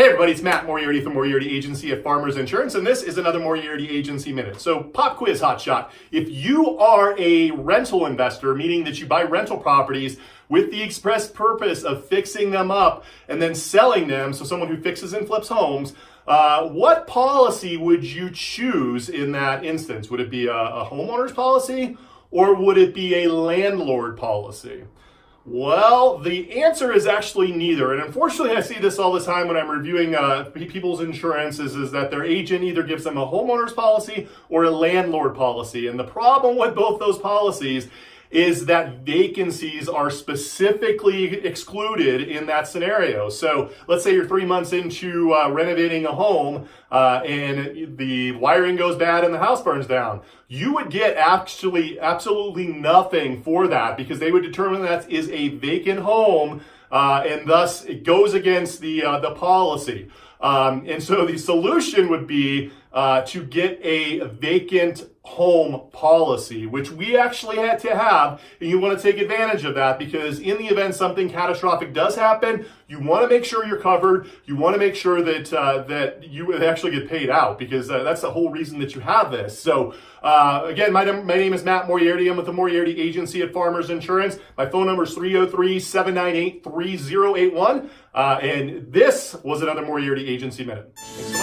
Hey everybody, it's Matt Moriarty from Moriarty Agency at Farmers Insurance, and this is another Moriarty Agency Minute. So pop quiz hotshot. If you are a rental investor, meaning that you buy rental properties with the express purpose of fixing them up and then selling them, so someone who fixes and flips homes, what policy would you choose in that instance? Would it be a homeowner's policy or would it be a landlord policy? Well, the answer is actually neither. And unfortunately, I see this all the time when I'm reviewing people's insurances, is that their agent either gives them a homeowner's policy or a landlord policy. And the problem with both those policies is that vacancies are specifically excluded in that scenario. So let's say you're 3 months into renovating a home and the wiring goes bad and the house burns down. You would get actually absolutely nothing for that because they would determine that is a vacant home and thus it goes against the policy. And so the solution would be to get a vacant home policy, which we actually had to have, and you want to take advantage of that because in the event something catastrophic does happen, you want to make sure you're covered. You want to make sure that that you would actually get paid out because that's the whole reason that you have this. So again, my name is Matt Moriarty. I'm with the Moriarty Agency at Farmers Insurance. My phone number is 303-798-3081. And this was another Moriarty Agency Minute. Thanks.